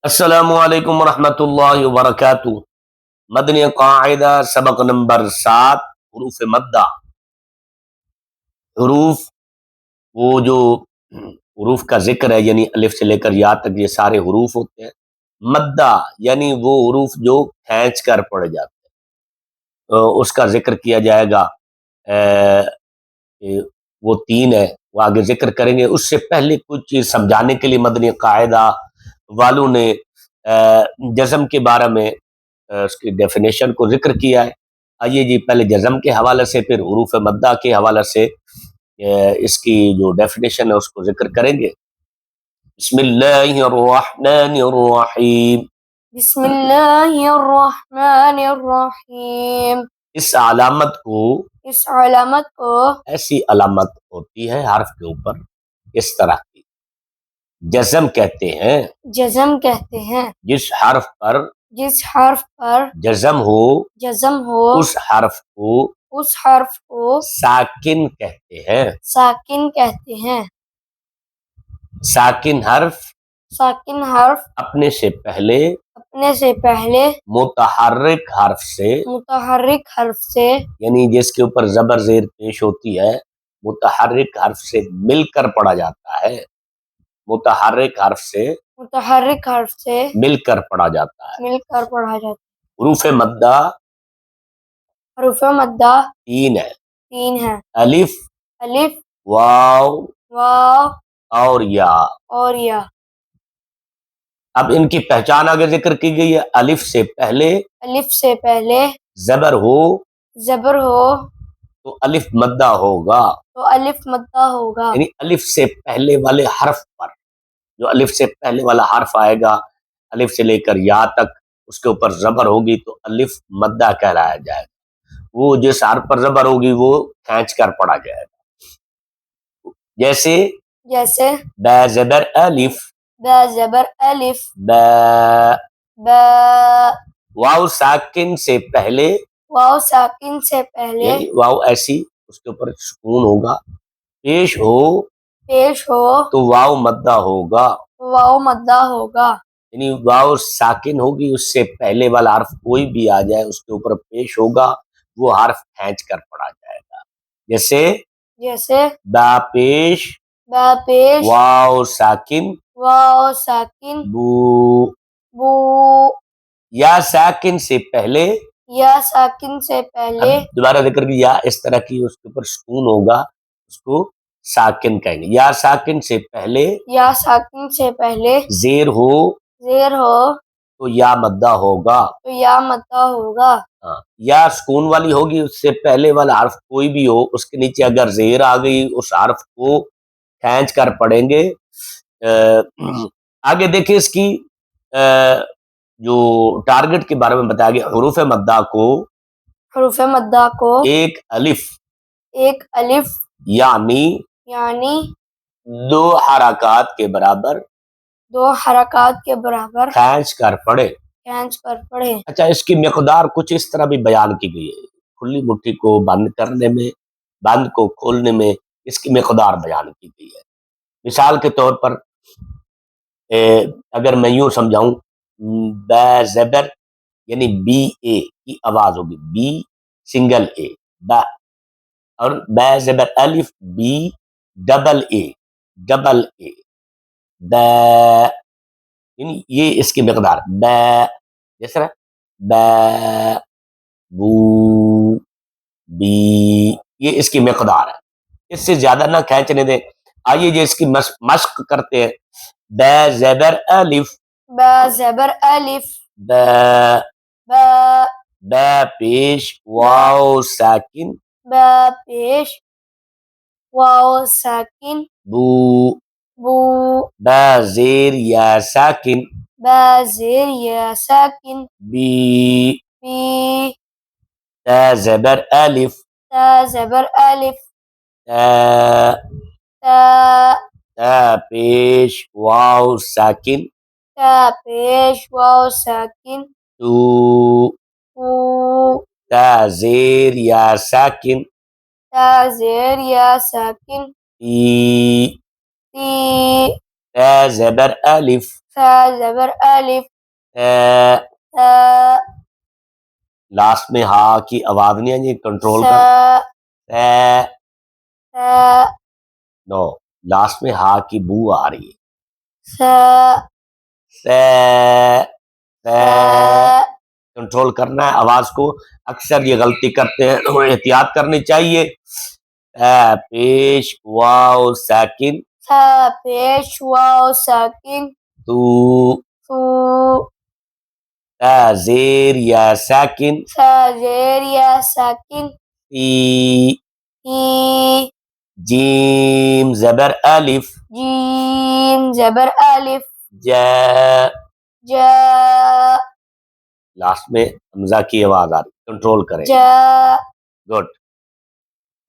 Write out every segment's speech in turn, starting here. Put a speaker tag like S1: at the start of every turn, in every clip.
S1: अस्सलामुअलैकुम वरहमतुल्लाहि वबरकातुहू। मदनी कायदा सबक नंबर 7। हरूफ मद्दा। हरूफ, वो जो हरूफ का जिक्र है, यानी अलिफ से लेकर या तक ये सारे हरूफ होते हैं। मद्दा यानी वो हरूफ जो खींच कर पढ़े जाते हैं, तो उसका जिक्र किया जाएगा। अ, ए, वो तीन है, वो आगे जिक्र करेंगे। उससे पहले कुछ चीज समझाने के लिए मदनी कायदा वालों ने जज़म के बारे में उसकी डेफिनेशन को जिक्र किया है। आइए जी, पहले जज़म के हवाले से, फिर हुरूफ मद्दा के हवाले से इसकी जो डेफिनेशन है उसको जिक्र करेंगे। बिस्मिल्लाहिर्रहमानिर्रहीम।
S2: बिस्मिल्लाहिर्रहमानिर्रहीम।
S1: इस अलामत को ऐसी अलामत होती है हर्फ के ऊपर इस तरह की, जज़म कहते हैं।
S2: जज़म कहते हैं
S1: जिस
S2: हर्फ पर
S1: जज़म हो,
S2: उस हर्फ को
S1: साकिन कहते हैं।
S2: साकिन कहते हैं।
S1: साकिन हर्फ अपने से पहले मुतहर्रिक हर्फ से, यानी जिसके ऊपर जबर जेर पेश होती है, मुतहर्रिक हर्फ से मिलकर पढ़ा जाता है। मुतहर्रिक हर्फ से मिलकर पढ़ा जाता है। हरूफ मद्दा तीन है। अलिफ, वाव और या। अब इनकी पहचान आगे जिक्र की गई है। अलिफ से पहले जबर हो तो अलिफ मद्दा होगा। यानी अलिफ से पहले वाले हर्फ पर, जो अलिफ से पहले वाला हर्फ आएगा, अलिफ से लेकर या तक, उसके ऊपर जबर होगी तो अलिफ मद्दा कहलाया जाएगा। वो जिस हर्फ पर जबर होगी वो खींच कर पढ़ा जाएगा। जैसे ब जबर अलिफ, ब। वाव साकिन से पहले, यानी वाव ऐसी, उसके ऊपर सुकून होगा। पेश हो तो वाव मद्दा होगा। यानी वाव साकिन होगी, उससे पहले वाला हर्फ कोई भी आ जाए उसके ऊपर पेश होगा, वो हर्फ खींच कर पढ़ा जाएगा। जैसे बा पेश वाव साकिन बू। या साकिन से पहले, दोबारा जिक्र की, या इस तरह की उसके ऊपर सुकून होगा, उसको साकिन कहेंगे। या साकिन से पहले जेर हो तो या मद्दा होगा। हाँ, या सुकून वाली होगी, उससे पहले वाला हर्फ कोई भी हो, उसके नीचे अगर जेर आ गई, उस हर्फ को खींच कर पढ़ेंगे। आगे देखिए इसकी जो टारगेट के बारे में बताया गया। हुरूफ मद्दा को एक अलिफ यानी दो हरकत के बराबर खींच कर पढ़े। अच्छा, इसकी मिकदार कुछ इस तरह भी बयान की गई है। खुली मुट्ठी को बंद करने में, बंद को खोलने में इसकी मिकदार बयान की गई है। मिसाल के तौर पर अगर मैं यूं समझाऊं, ब ज़बर यानी बी ए की आवाज होगी, बी सिंगल ए, ब। और ब ज़बर अलिफ, बी डबल ए, ब। यानी ये इसकी मिकदार, ब जैसे ब, बू, बी, ये इसकी मिकदार है। इससे ज्यादा ना खींचने दें। आइए ये इसकी मश्क करते हैं। ब ज़बर अलिफ, ब। पेश वाव साकिन, बू। ब जेर या साकिन, बी। त ज़बर अलिफ, त पेश वाव साकिन, तू। त जेर या साकिन, ती। ता ज़बर अलिफ,
S2: ता ज़बर अलिफ,
S1: ता,
S2: ता,
S1: लास्ट में हा की आवाज नहीं है, कंट्रोल कर।
S2: सा,
S1: ता,
S2: सा,
S1: नो, लास्ट में हा की बू आ रही है।
S2: सा,
S1: ता, ता,
S2: सा,
S1: कंट्रोल करना है आवाज को। अक्सर ये गलती करते हैं, तो एहतियात करनी चाहिए। ता पेश वाव साकिन,
S2: सा पेश वाव साकिन,
S1: तू,
S2: तू,
S1: ता जेर या साकिन,
S2: सा ज़ेर या साकिन,
S1: ती,
S2: ही,
S1: जीम ज़बर अलिफ,
S2: जीम ज़बर अलिफ,
S1: जा,
S2: जा,
S1: लास्ट में हमजा की आवाज आ रही, कंट्रोल करें।
S2: जा,
S1: गुड।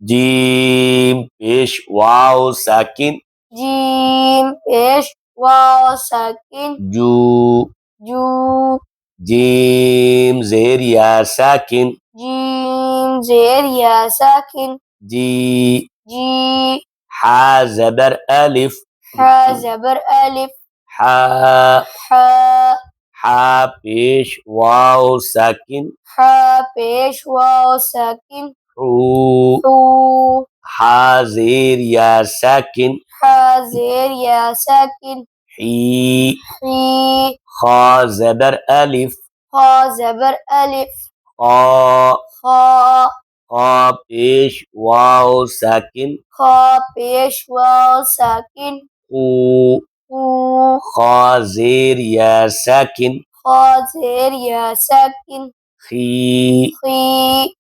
S1: जीम पेश वाव साकिन,
S2: जीम पेश वाव साकिन,
S1: जू,
S2: जू,
S1: जीम जेर या साकिन,
S2: जीम ज़ेर या साकिन,
S1: जी,
S2: जी,
S1: हा ज़बर अलिफ,
S2: हा ज़बर अलिफ,
S1: हा,
S2: हा,
S1: हा पेश वाव साकिन,
S2: हा पेश वाव साकिन,
S1: हू,
S2: हू,
S1: हा जेर या साकिन,
S2: हा ज़ेर या साकिन,
S1: ही,
S2: ही,
S1: खा ज़बर अलिफ,
S2: खा ज़बर अलिफ,
S1: खा,
S2: खा,
S1: खा पेश वाव साकिन,
S2: खा पेश वाव साकिन,
S1: खू,
S2: हू,
S1: खा जेर या साकिन,
S2: खा ज़ेर या साकिन,
S1: खी,
S2: खी,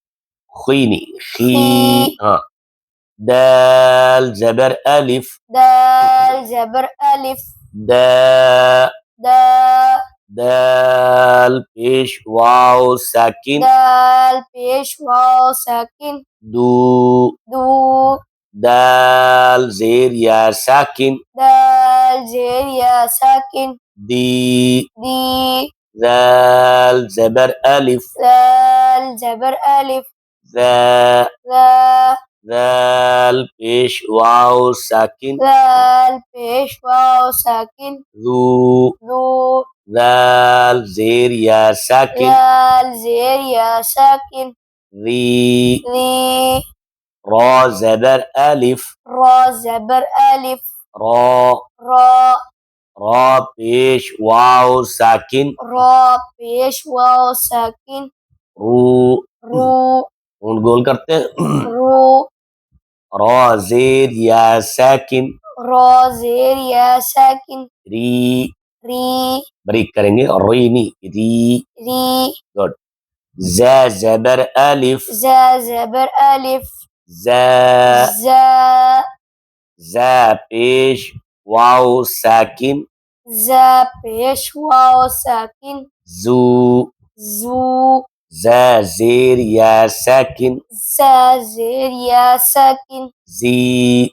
S1: खी नहीं खी,
S2: खी,
S1: हाँ। दाल ज़बर अलिफ,
S2: दाल ज़बर अलिफ,
S1: दा,
S2: दा,
S1: दाल पेश वाव साकिन,
S2: दाल पेश वाव साकिन,
S1: दू,
S2: दू,
S1: दाल जेर या साकिन,
S2: दाल ज़ेर या साकिन,
S1: दी,
S2: दी,
S1: दाल ज़बर अलिफ,
S2: दाल ज़बर अलिफ,
S1: दा,
S2: दा,
S1: दाल पेश वाव साकिन,
S2: दाल पेश वाव साकिन,
S1: दू,
S2: दू,
S1: दाल जेर या साकिन,
S2: दाल ज़ेर या साकिन,
S1: री,
S2: री,
S1: रा ज़बर अलिफ,
S2: रा ज़बर अलिफ,
S1: रा,
S2: रा,
S1: रा पेश वाव साकिन,
S2: रा पेश वाव साकिन,
S1: रू,
S2: रू,
S1: ऊन गोल करते हैं।
S2: रू,
S1: रा जेर या साकिन,
S2: रा ज़ेर या साकिन,
S1: री,
S2: री,
S1: ब्रेक करेंगे और री नहीं, री।
S2: री,
S1: गुड। ज़ा ज़बर अलिफ,
S2: ज़ा ज़बर अलिफ,
S1: ज़ा,
S2: ज़ा,
S1: ज़ा पेश वाव साकिन,
S2: ज़ा पेश वाव साकिन,
S1: जू,
S2: जू,
S1: ज़ा जेर या साकिन,
S2: ज़ा ज़ेर या साकिन,
S1: जी,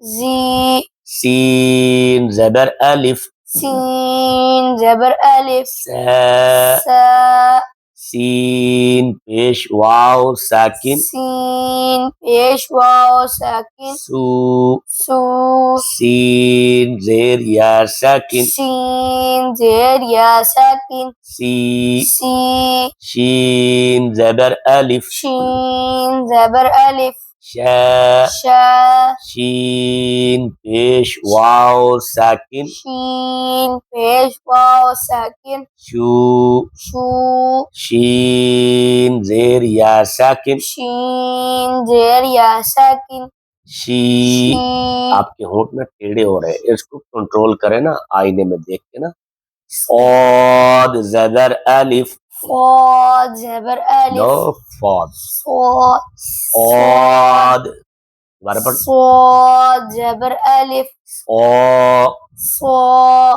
S2: जी,
S1: सीन ज़बर अलिफ,
S2: सीन ज़बर अलिफ,
S1: सा,
S2: सा,
S1: सीन पेश वाव साकिन,
S2: सीन पेश वाव साकिन,
S1: सू,
S2: सू,
S1: सीन जेर या साकिन,
S2: सीन ज़ेर या साकिन,
S1: सी,
S2: सी,
S1: शीन ज़बर अलिफ,
S2: शीन ज़बर अलिफ,
S1: शा,
S2: शा,
S1: शीन पेश वाव साकिन,
S2: शीन पेश वाव साकिन,
S1: शू,
S2: शू,
S1: शीन जेर या साकिन,
S2: शीन ज़ेर या साकिन,
S1: शी।
S2: शी,
S1: आपके होंठ में टेढ़े हो रहे हैं, इसको कंट्रोल करें ना, आईने में देख के ना। सौद ज़बर अलिफ,
S2: फ़ाद ज़बर
S1: नो
S2: अलिफ,
S1: फौद,
S2: फ़ाद,
S1: औद दोबारा पढ़,
S2: फ़ाद ज़बर अलिफ,
S1: औ,
S2: फ़ा,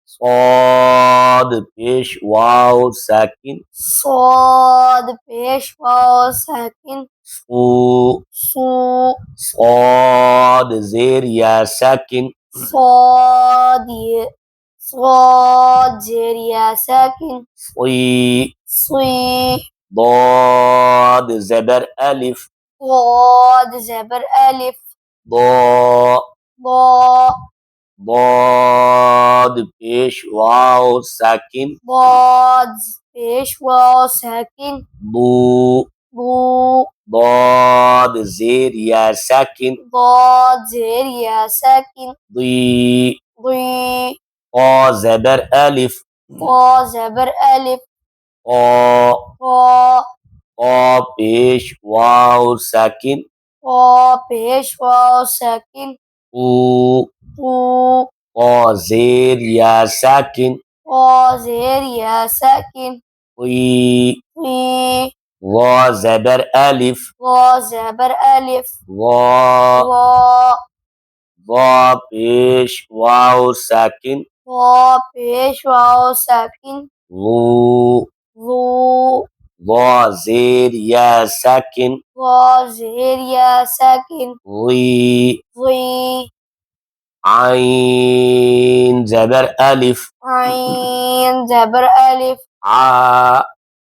S1: सौद पेश वाव साकिन,
S2: صاد पेश वाव साकिन,
S1: सू,
S2: सू,
S1: सौद जेर या साकिन,
S2: صاد صاد ज़ेर या साकिन,
S1: सुई,
S2: सुई,
S1: दौद ज़बर अलिफ,
S2: ضاد ज़बर अलिफ,
S1: दौ,
S2: ضا,
S1: ضاد पेश वाव साकिन
S2: ضاد पेश वाव साकिन
S1: ضو
S2: ضو
S1: ضاد زير يا साकिन
S2: ضاد زير يا ساكن
S1: ضي
S2: ضي
S1: قا زبر ألف
S2: طا زبر ألف
S1: قا
S2: طا
S1: قا पेश वाव साकिन
S2: طا पेश वाव साकिन
S1: ऊ
S2: طو
S1: قا زير يا साकिन
S2: طا زير يا ساكن
S1: ضي
S2: طي
S1: ضا زبر ألف
S2: ضا زبر ألف
S1: ضا
S2: ضا
S1: ضا पेश वाव साकिन
S2: ضا पेश वाव साकिन
S1: ضو
S2: ضو
S1: ضا زير يا साकिन
S2: ضا زير يا ساكن
S1: ضي
S2: ضي
S1: عين زبر ألف
S2: عين زبر ألف
S1: ع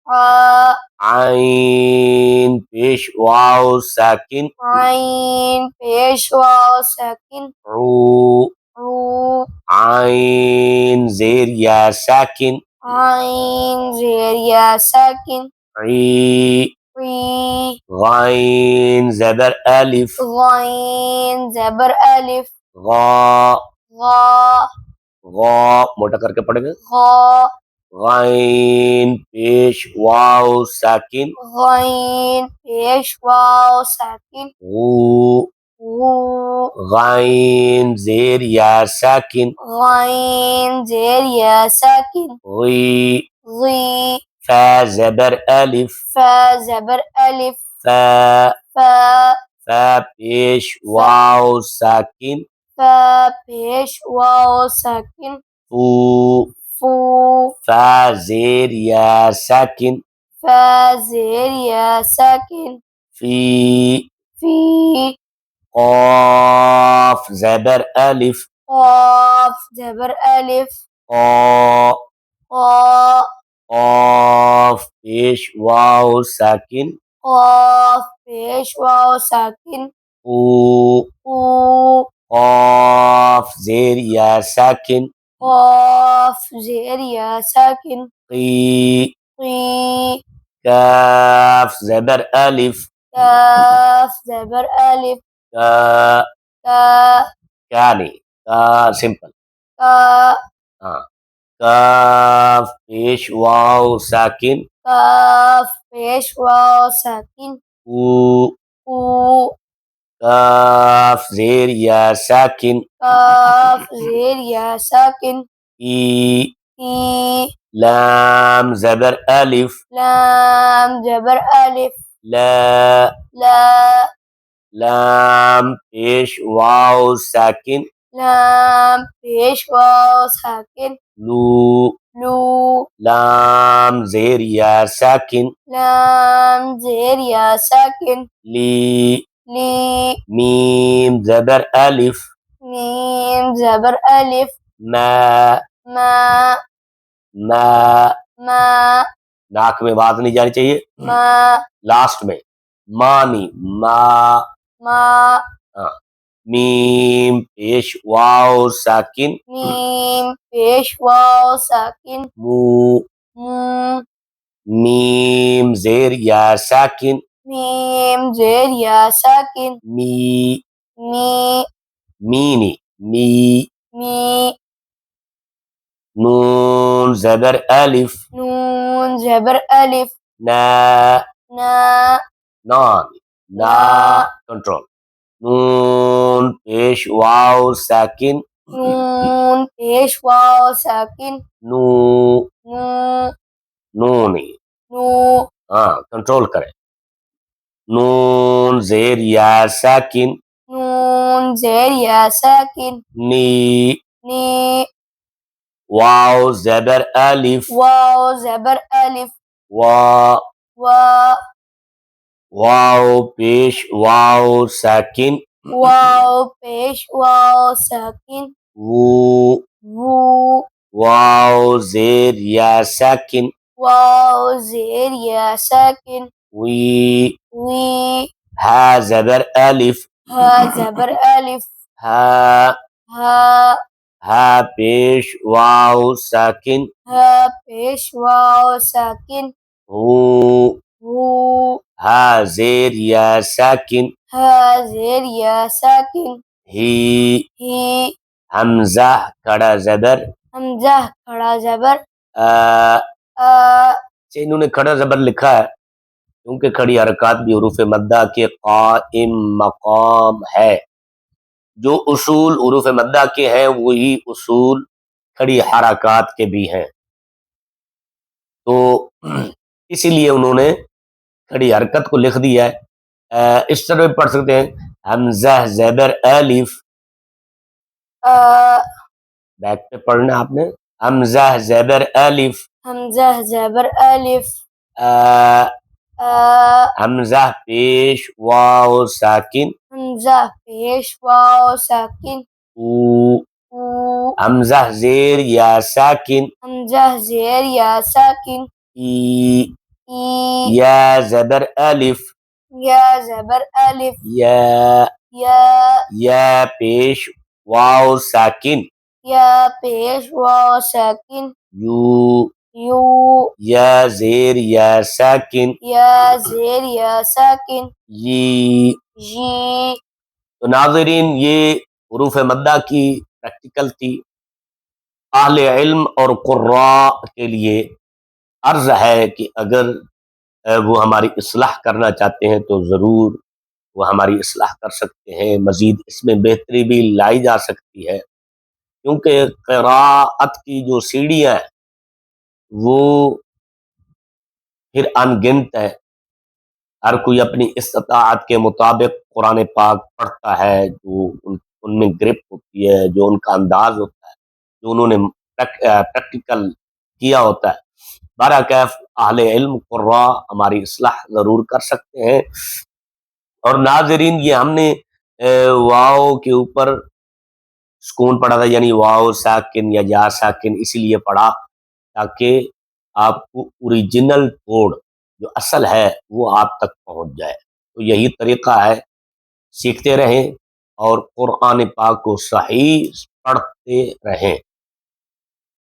S2: ع
S1: عين पेश वाव साकिन
S2: عين पेश वाव साकिन
S1: عو
S2: عو
S1: عين زير يا साकिन
S2: عين زير يا ساكن
S1: عي
S2: عي
S1: غين زبر ألف
S2: غين زبر ألف
S1: غا
S2: غا
S1: غا मोटा करके पढ़ेंगे
S2: غا
S1: غين पेश वाव साकिन
S2: غين पेश वाव साकिन
S1: غو
S2: غو
S1: غين زير يا साकिन
S2: غين زير يا ساكن
S1: غي
S2: غي
S1: فا زبر ألف
S2: فا زبر ألف
S1: فا
S2: فا
S1: فا पेश वाव साकिन
S2: فا पेश वाव साकिन
S1: फू
S2: फू
S1: फा زير يا साकिन
S2: فا زير يا ساكن
S1: في
S2: في
S1: قاف زبر ألف
S2: قاف زبر ألف
S1: قا
S2: قا
S1: قاف पेश वाव साकिन
S2: قاف पेश वाव साकिन
S1: ऊ
S2: ऊ
S1: قاف زير يا साकिन
S2: قاف زير يا ساكن
S1: قي
S2: قي
S1: كاف زبر ألف
S2: كاف زبر ألف
S1: का
S2: का
S1: क्या नहीं का सिंपल
S2: का
S1: हाँ काफ पेश वाव साकिन
S2: काफ पेश वाव साकिन
S1: ऊ
S2: ऊ
S1: काफ जेर या साकिन
S2: काफ जेर या साकिन
S1: ई
S2: ई
S1: लाम जबर अलिफ
S2: लाम जबर अलिफ
S1: ला
S2: ला
S1: लाम पेश वाव साकिन
S2: लाम पेश वाव साकिन
S1: लू
S2: लू
S1: लाम जेर या साकिन
S2: लाम जेर या साकिन
S1: ली
S2: ली
S1: मीम जबर अलिफ
S2: मीम जबर अलिफ
S1: मा
S2: मा
S1: मा
S2: मा
S1: नाक में बात नहीं जानी चाहिए
S2: मा
S1: लास्ट में मानी मा
S2: मा
S1: हाँ मीम पेश वाव साकिन
S2: मीम पेश वाव साकिन
S1: मू
S2: मू
S1: मीम जेर या साकिन
S2: मीम जेर या साकिन
S1: मी
S2: मी
S1: मीनी मी
S2: मी
S1: नून जबर अलिफ
S2: नून जबर अलिफ
S1: ना
S2: ना
S1: नॉन ना कंट्रोल नून पेश वाव साकिन
S2: नून पेश वाव साकिन
S1: नू
S2: नू
S1: नूनी
S2: नू
S1: हाँ कंट्रोल करें नून जेर या साकिन
S2: नून जेर या साकिन
S1: नी
S2: नी
S1: वाव जबर अलिफ
S2: वाव जबर अलिफ
S1: वा
S2: वा
S1: वाव पेश वाव साकिन
S2: वाव पेश वाव साकिन
S1: वू
S2: वू
S1: वाव जेर या साकिन
S2: वाव जेर या साकिन
S1: वी
S2: वी
S1: हा जबर अलिफ
S2: हा जबर अलिफ
S1: हा
S2: हा
S1: हा पेश वाव साकिन,
S2: हा पेश वाव साकिन,
S1: हू,
S2: हू,
S1: हा जेर या साकिन,
S2: हा जेर या साकिन,
S1: ही,
S2: ही,
S1: हमजा खड़ा जबर,
S2: हमजा खड़ा जबर,
S1: आ,
S2: आ,
S1: से इन्होंने खड़ा जबर लिखा है क्योंकि खड़ी हरकत भी हरूफ मद्दा के काइम मकाम है। जो उसूल हरूफ मद्दा के हैं वही उसूल खड़ी हरकत के भी हैं। तो इसीलिए उन्होंने खड़ी हरकत को लिख दिया है। इस तरह भी पढ़ सकते हैं हमजा ज़बर अलिफ,
S2: आ,
S1: बैक पे पढ़ना आपने, हमजा ज़बर अलिफ,
S2: हमजा जबर अलिफ,
S1: आ,
S2: आ,
S1: हमजा पेश वाव साकिन,
S2: हमजा पेश वाव साकिन,
S1: ऊ,
S2: ऊ,
S1: हमजा जेर या साकिन,
S2: हमजा जेर या साकिन,
S1: ई,
S2: ई,
S1: या ज़बर अलिफ,
S2: या जबर अलिफ,
S1: या,
S2: या
S1: पेश वाव साकिन,
S2: या पेश वाव साकिन,
S1: यू,
S2: यू,
S1: या जेर या साकिन,
S2: या जेर या साकिन,
S1: ये।
S2: जी।
S1: तो नाज़रीन ये हुरूफ मद्दा की प्रैक्टिकल थी। अहले इल्म और कुर्रा के लिए अर्ज है कि अगर वो हमारी इस्लाह करना चाहते हैं तो ज़रूर वो हमारी इस्लाह कर सकते हैं। मज़ीद इसमें बेहतरी भी लाई जा सकती है क्योंकि क़िराअत की जो सीढ़ियाँ हैं वो फिर अनगिनत है। हर कोई अपनी इस्ताअत के मुताबिक कुरान पाक पढ़ता है, जो उनमें ग्रिप होती है, जो उनका अंदाज होता है, जो उन्होंने प्रैक्टिकल किया होता है। बहरकैफ अहले इल्म कुर्रा हमारी इस्लाह ज़रूर कर सकते हैं। और नाज़रीन ये हमने वाव के ऊपर सुकून पढ़ा था, यानी वाव साकिन या या साकिन इसीलिए पढ़ा ताकि आपको ओरिजिनल कोड जो असल है वो आप तक पहुंच जाए। तो यही तरीका है, सीखते रहें और कुरान पाक को सही पढ़ते रहें।